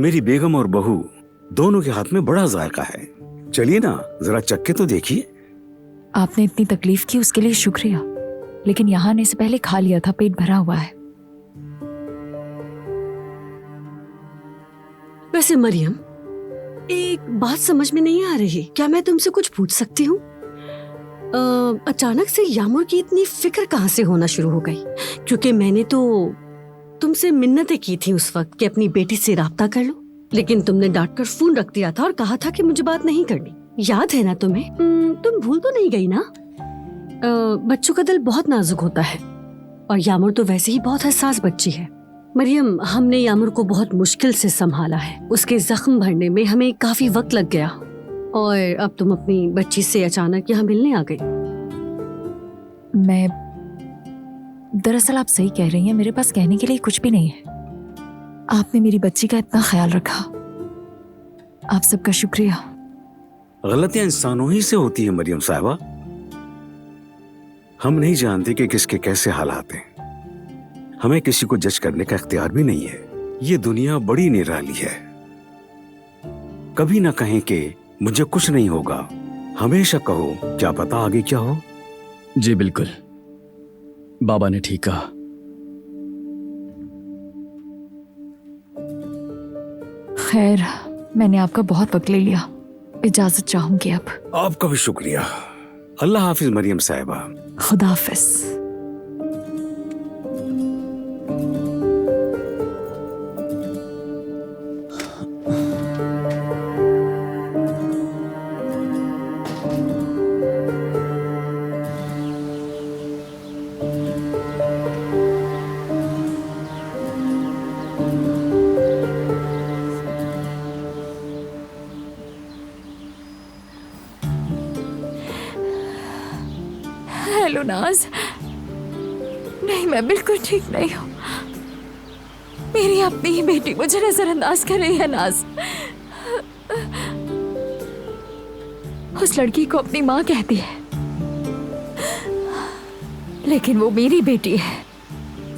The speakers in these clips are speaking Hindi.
मेरी बेगम और बहू दोनों के हाथ में बड़ा जायका है। चलिए ना, जरा चक्के तो देखिए। आपने इतनी तकलीफ की उसके लिए शुक्रिया, लेकिन यहाँ आने से पहले खा लिया था, पेट भरा हुआ है। वैसे मरियम, एक बात समझ में नहीं आ रही, क्या मैं तुमसे कुछ पूछ सकती हूँ? अचानक से यामुर की इतनी फिक्र कहाँ से होना शुरू हो गई? क्योंकि मैंने तो तुमसे मिन्नतें की थी उस वक्त कि अपनी बेटी से राब्ता कर लो, लेकिन तुमने डांट कर फोन रख दिया था और कहा था कि मुझे बात नहीं करनी। याद है ना तुम्हें? तुम भूल तो नहीं गई ना? बच्चों का दिल बहुत नाजुक होता है और यामुर तो वैसे ही बहुत हसास बच्ची है। मरियम, हमने यामुर को बहुत मुश्किल से संभाला है। उसके जख्म भरने में हमें काफी वक्त लग गया और अब तुम अपनी बच्ची से अचानक यहाँ मिलने आ गई। दरअसल आप सही कह रही हैं, मेरे पास कहने के लिए कुछ भी नहीं है। आपने मेरी बच्ची का इतना ख्याल रखा, आप सबका शुक्रिया। गलतियां इंसानों ही से होती है मरियम साहिबा। हम नहीं जानते कि किसके कैसे हालात हैं। हमें किसी को जज करने का इख्तियार भी नहीं है। ये दुनिया बड़ी निराली है। कभी ना कहें कि मुझे कुछ नहीं होगा, हमेशा कहो क्या पता आगे क्या हो। जी बिल्कुल, बाबा ने ठीक कहा। खैर, मैंने आपका बहुत वक्त ले लिया, इजाजत चाहूंगी अब। आपका भी शुक्रिया। अल्लाह हाफिज मरियम साहिबा। खुदा हाफिज। हेलो नाज। नहीं, मैं बिल्कुल ठीक नहीं हूँ। मेरी अपनी ही बेटी मुझे नजरअंदाज कर रही है नाज। उस लड़की को अपनी माँ कहती है, लेकिन वो मेरी बेटी है।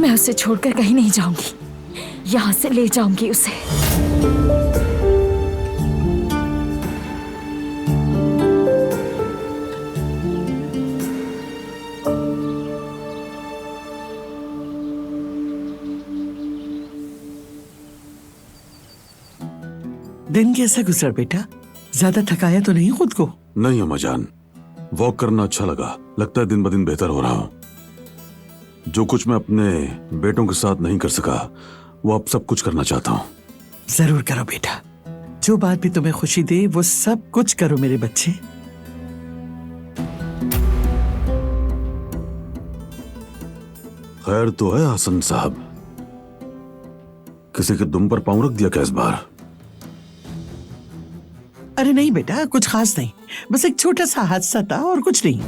मैं उसे छोड़कर कहीं नहीं जाऊंगी, यहाँ से ले जाऊंगी उसे। दिन कैसा गुजरा बेटा? ज्यादा थकाया तो नहीं खुद को? नहीं अम्मा जान, वॉक करना अच्छा लगा। लगता है दिन ब दिन बेहतर हो रहा हूँ। जो कुछ मैं अपने बेटों के साथ नहीं कर सका, वो अब सब कुछ करना चाहता हूँ। जरूर करो बेटा, जो बात भी तुम्हें खुशी दे वो सब कुछ करो मेरे बच्चे। खैर तो है हसन साहब, किसी के दुम पर पांव रख दिया क्या इस बार? अरे नहीं बेटा, कुछ खास नहीं, बस एक छोटा सा हादसा था और कुछ नहीं।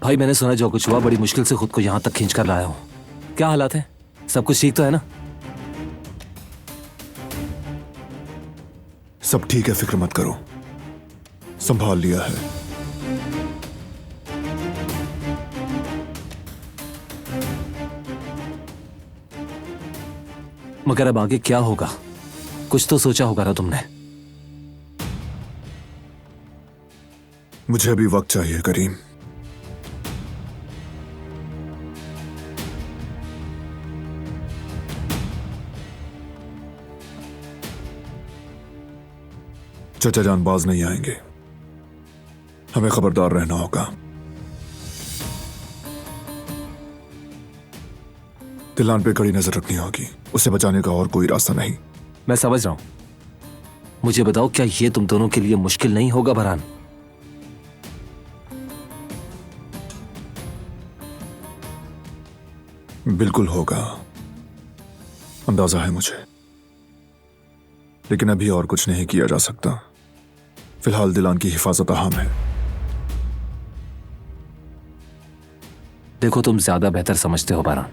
भाई, मैंने सुना जो कुछ हुआ बड़ी मुश्किल से खुद को यहाँ तक खींच कर लाया हूँ। क्या हालात है? सब कुछ ठीक तो है ना? सब ठीक है, फिक्र मत करो, संभाल लिया है। मगर अब आगे क्या होगा? कुछ तो सोचा होगा ना तुमने? मुझे अभी वक्त चाहिए करीम। चचा जान बाज नहीं आएंगे, हमें खबरदार रहना होगा। दिलान पे कड़ी नजर रखनी होगी, उसे बचाने का और कोई रास्ता नहीं। मैं समझ रहा हूं। मुझे बताओ, क्या ये तुम दोनों के लिए मुश्किल नहीं होगा बरहान? बिल्कुल होगा, अंदाजा है मुझे, लेकिन अभी और कुछ नहीं किया जा सकता। फिलहाल दिलान की हिफाजत अहम है। देखो, तुम ज्यादा बेहतर समझते हो बारान।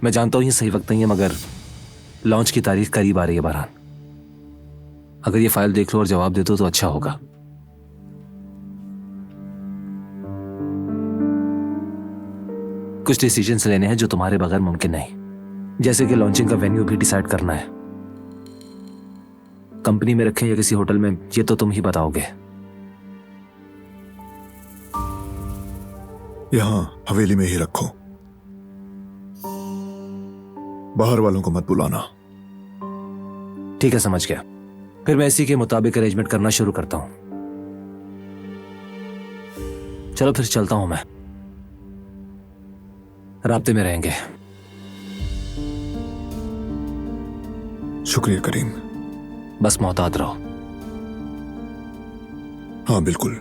मैं जानता हूं ये सही वक्त नहीं है, मगर लॉन्च की तारीख करीब आ रही है बारान। अगर ये फाइल देख लो और जवाब दे दो तो अच्छा होगा। कुछ डिसीजंस लेने हैं जो तुम्हारे बगैर मुमकिन नहीं, जैसे कि लॉन्चिंग का वेन्यू भी डिसाइड करना है। कंपनी में रखें या किसी होटल में, ये तो तुम ही बताओगे। यहां हवेली में ही रखो, बाहर वालों को मत बुलाना। ठीक है, समझ गया। फिर मैं इसी के मुताबिक अरेंजमेंट करना शुरू करता हूं। चलो फिर चलता हूं मैं, राब्ते में रहेंगे। शुक्रिया करीम। बस मोहतात रहो। हाँ बिल्कुल।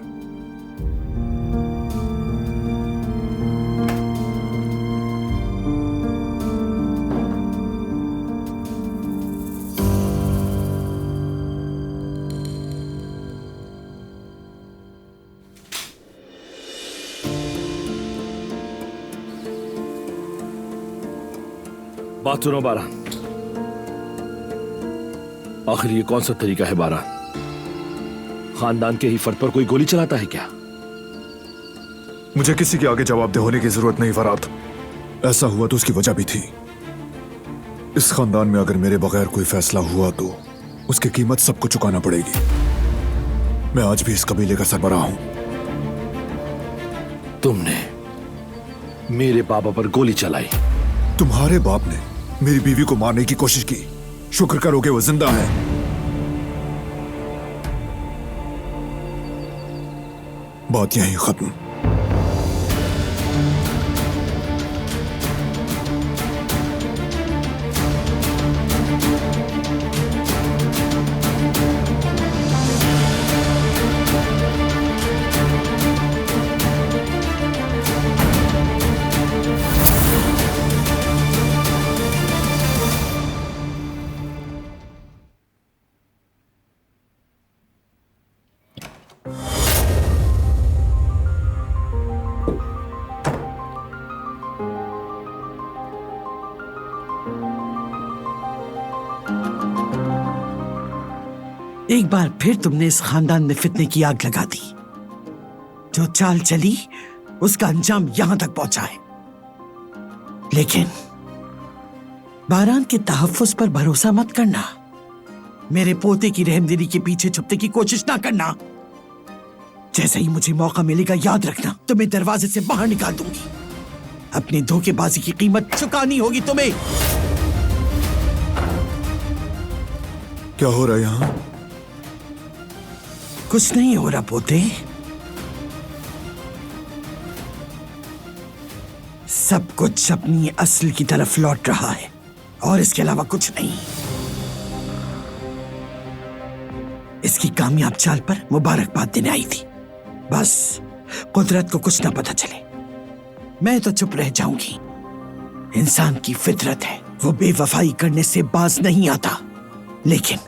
बात सुनो बारान, आखिर ये कौन सा तरीका है बारान? खानदान के ही फर्द पर कोई गोली चलाता है क्या? मुझे किसी के आगे जवाबदेह होने की जरूरत नहीं फरात। ऐसा हुआ तो उसकी वजह भी थी। इस खानदान में अगर मेरे बगैर कोई फैसला हुआ तो उसकी कीमत सबको चुकाना पड़ेगी। मैं आज भी इस कबीले का सरबराह हूं। तुमने मेरे बाबा पर गोली चलाई? तुम्हारे बाप ने मेरी बीवी को मारने की कोशिश की। शुक्र करोगे वो जिंदा है। बात यहीं खत्म। एक बार फिर तुमने इस खानदान में फितने की आग लगा दी। जो चाल चली उसका अंजाम यहां तक पहुंचा है। लेकिन बारान के तहफ्फुज़ पर भरोसा मत करना। मेरे पोते की रहमदिली के पीछे छुपने की कोशिश ना करना। जैसे ही मुझे मौका मिलेगा याद रखना, तुम्हें दरवाजे से बाहर निकाल दूंगी। अपनी धोखेबाजी की कीमत चुकानी होगी तुम्हें। क्या हो रहा है यहां? कुछ नहीं हो रहा पोते। सब कुछ अपनी असल की तरफ लौट रहा है और इसके अलावा कुछ नहीं। इसकी कामयाब चाल पर मुबारकबाद देने आई थी। बस कुदरत को कुछ ना पता चले। मैं तो चुप रह जाऊंगी। इंसान की फितरत है, वो बेवफाई करने से बाज नहीं आता। लेकिन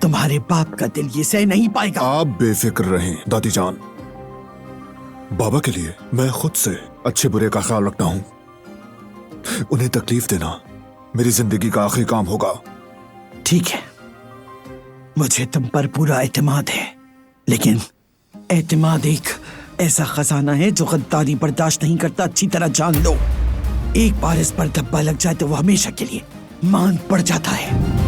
तुम्हारे बाप का दिल ये सह नहीं पाएगा। आप बेफिक्र रहें दादी जान। बाबा के लिए मैं खुद से अच्छे बुरे का ख्याल रखता हूं। उन्हें तकलीफ देना मेरी जिंदगी का आखिरी काम होगा। ठीक है, मुझे तुम पर पूरा एतमाद है। लेकिन एतमाद एक ऐसा खजाना है जो गद्दारी बर्दाश्त नहीं करता। अच्छी तरह जान लो, एक बार इस पर धब्बा लग जाए तो वो हमेशा के लिए मान पड़ जाता है।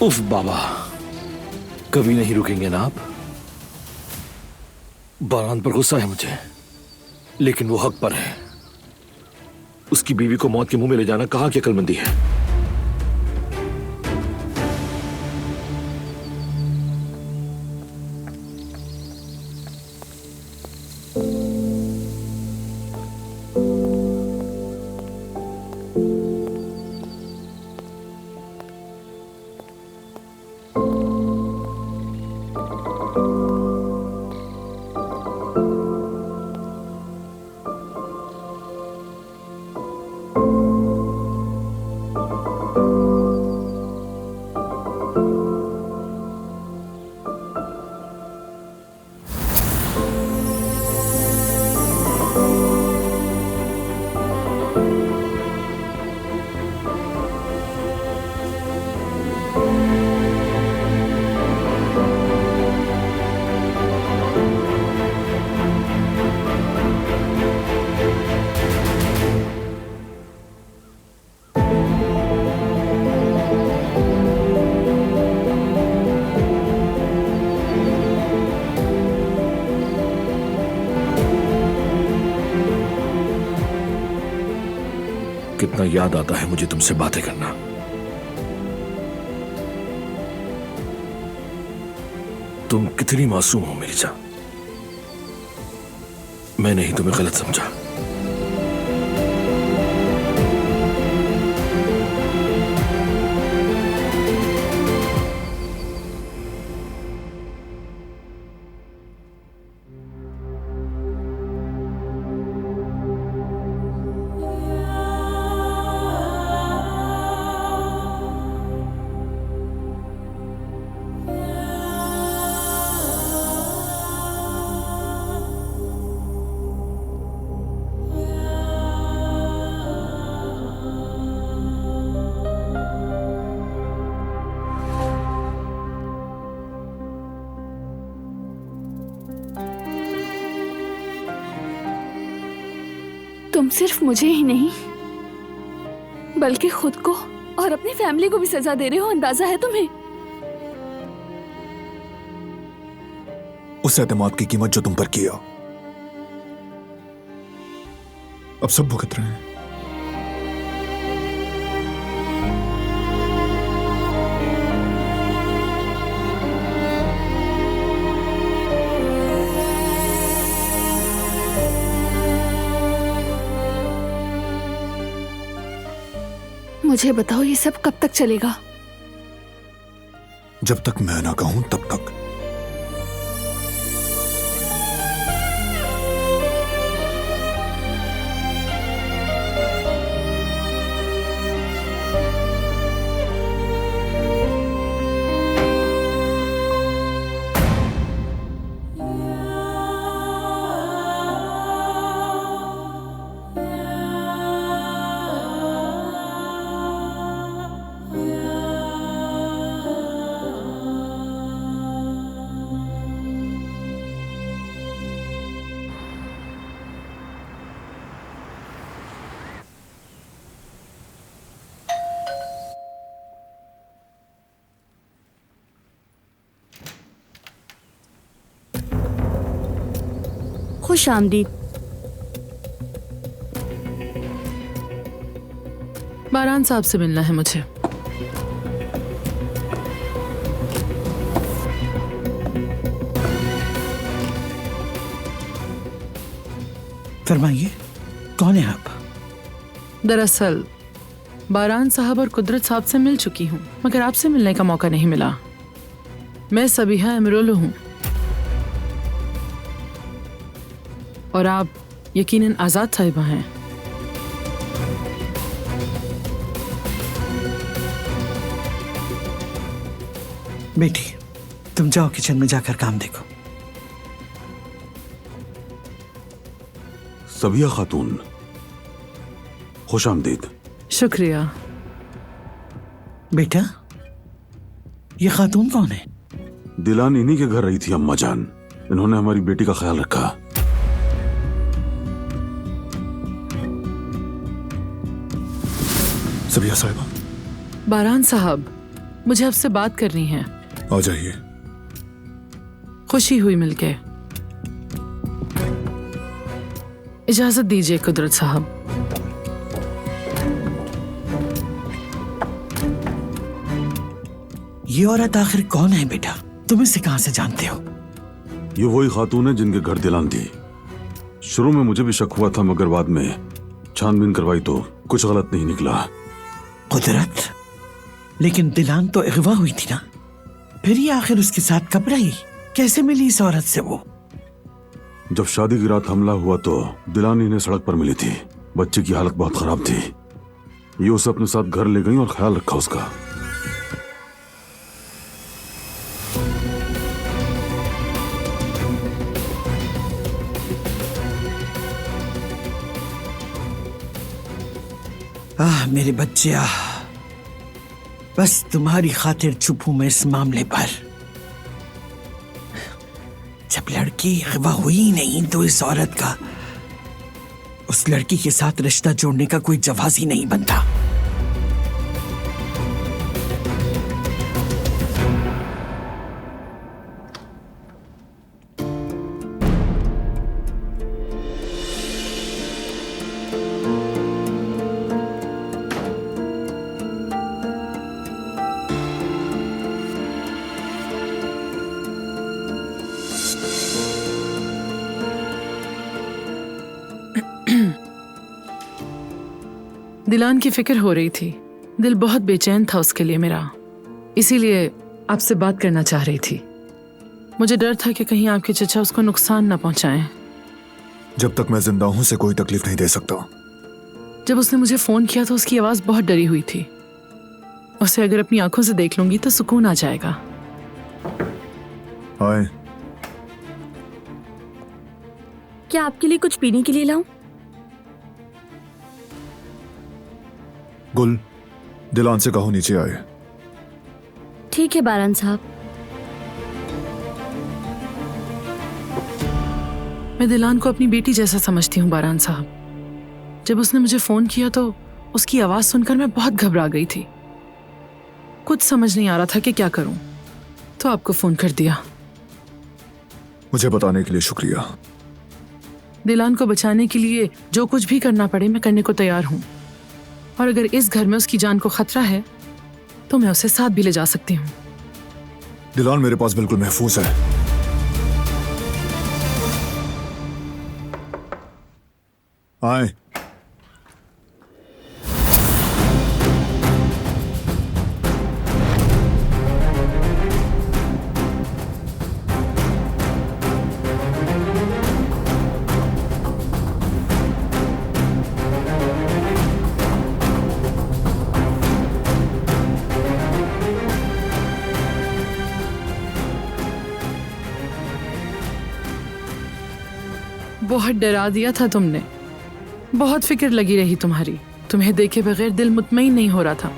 उफ बाबा, कभी नहीं रुकेंगे ना आप। बारान पर गुस्सा है मुझे, लेकिन वो हक पर है। उसकी बीवी को मौत के मुंह में ले जाना कहां की अक्लमंदी है। कितना याद आता है मुझे तुमसे बातें करना। तुम कितनी मासूम हो मेरी जान। मैंने ही तुम्हें गलत समझा। तुम सिर्फ मुझे ही नहीं बल्कि खुद को और अपनी फैमिली को भी सजा दे रहे हो, अंदाजा है तुम्हें? उस एतमाद की कीमत जो तुम पर किया अब सब भुगत रहे हैं। मुझे बताओ ये सब कब तक चलेगा? जब तक मैं ना कहूं तब तक। खुश आमदीद। बारान साहब से मिलना है मुझे। फरमाइए, कौन है आप? दरअसल बारान साहब और कुदरत साहब से मिल चुकी हूँ, मगर आपसे मिलने का मौका नहीं मिला। मैं सबीहा एमरोलो हूँ और आप यकीनन आजाद साहिबा हैं। बेटी, तुम जाओ किचन में जाकर काम देखो। सबिया खातून, खुश आमदीद। शुक्रिया। बेटा, ये खातून कौन है? दिलान इन्हीं के घर रही थी अम्मा जान। इन्होंने हमारी बेटी का ख्याल रखा। सबिया साहिबा। बारान साहब, मुझे आपसे बात करनी है। आ जाइए। खुशी हुई मिलके। इजाजत दीजिए कुदरत साहब। ये औरत आखिर कौन है बेटा? तुम इसे कहां से जानते हो? ये वही खातून है जिनके घर दिलान थी। शुरू में मुझे भी शक हुआ था, मगर बाद में छानबीन करवाई तो कुछ गलत नहीं निकला। कुदरत, लेकिन दिलान तो अगवा हुई थी ना, फिर ये आखिर उसके साथ कब रही? कैसे मिली इस औरत से वो? जब शादी की रात हमला हुआ तो दिलानी ने सड़क पर मिली थी। बच्चे की हालत बहुत खराब थी। ये उसे अपने साथ घर ले गई और ख्याल रखा उसका। मेरे बच्चे, बस तुम्हारी खातिर चुप हूं मैं इस मामले पर। जब लड़की अगवा हुई नहीं तो इस औरत का उस लड़की के साथ रिश्ता जोड़ने का कोई जवाज ही नहीं बनता। दिलान की फिक्र हो रही थी। दिल बहुत बेचैन था उसके लिए मेरा, इसीलिए आपसे बात करना चाह रही थी। मुझे डर था कि कहीं आपके चचा उसको नुकसान ना पहुंचाएं। जब तक मैं जिंदा हूं उसे कोई तकलीफ नहीं दे सकता। जब उसने मुझे फोन किया तो उसकी आवाज बहुत डरी हुई थी। उसे अगर अपनी आंखों से देख लूंगी तो सुकून आ जाएगा। आए। क्या आपके लिए कुछ पीने के लिए लाऊं? गुल, दिलान से कहो नीचे आए। ठीक है बारान साहब। मैं दिलान को अपनी बेटी जैसा समझती हूँ बारान साहब। जब उसने मुझे फोन किया तो उसकी आवाज सुनकर मैं बहुत घबरा गई थी। कुछ समझ नहीं आ रहा था कि क्या करूं, तो आपको फोन कर दिया। मुझे बताने के लिए शुक्रिया। दिलान को बचाने के लिए जो कुछ भी करना पड़े मैं करने को तैयार हूं। और अगर इस घर में उसकी जान को खतरा है तो मैं उसे साथ भी ले जा सकती हूँ। दिलान मेरे पास बिल्कुल महफूज है। आए। बहुत डरा दिया था तुमने। बहुत फिक्र लगी रही तुम्हारी। तुम्हें देखे बगैर दिल मुतमईन नहीं हो रहा था।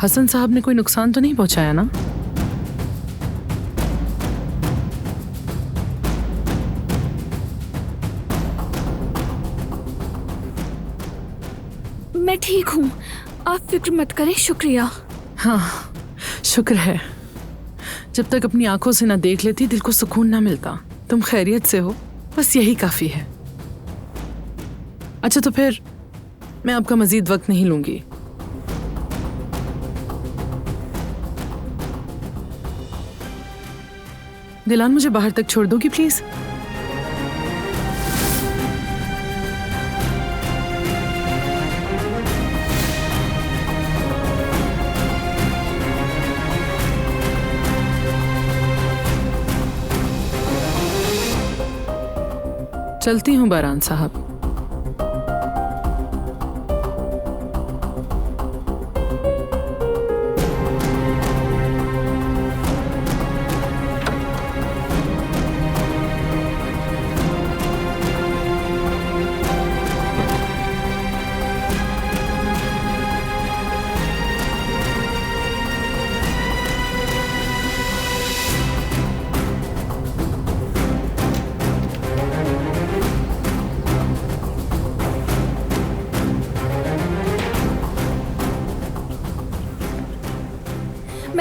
हसन साहब ने कोई नुकसान तो नहीं पहुंचाया ना? मैं ठीक हूँ, आप फिक्र मत करें। शुक्रिया। हाँ, शुक्र है। जब तक अपनी आंखों से ना देख लेती दिल को सुकून ना मिलता। तुम खैरियत से हो, बस यही काफी है। अच्छा तो फिर मैं आपका मजीद वक्त नहीं लूंगी। दिलान मुझे बाहर तक छोड़ दोगी प्लीज? चलती हूँ बारान साहब।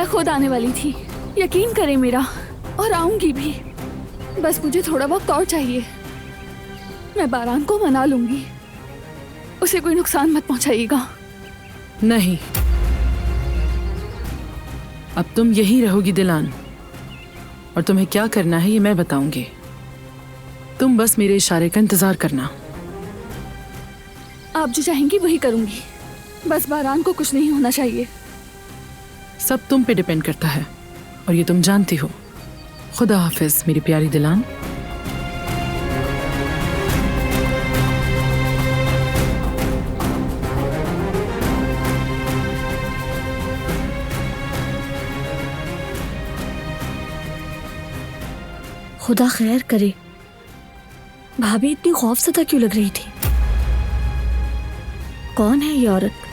मैं खुद आने वाली थी, यकीन करें मेरा, और आऊंगी भी। बस मुझे थोड़ा वक्त और चाहिए। मैं बारान को मना लूंगी, उसे कोई नुकसान मत पहुंचाइएगा। नहीं, अब तुम यहीं रहोगी दिलान, और तुम्हें क्या करना है ये मैं बताऊंगी। तुम बस मेरे इशारे का इंतजार करना। आप जो चाहेंगी वही करूंगी, बस बारान को कुछ नहीं होना चाहिए। सब तुम पे डिपेंड करता है, और ये तुम जानती हो। खुदा हाफिज मेरी प्यारी दिलान। खुदा खैर करे, भाभी इतनी खौफजदा क्यों लग रही थी? कौन है ये औरत?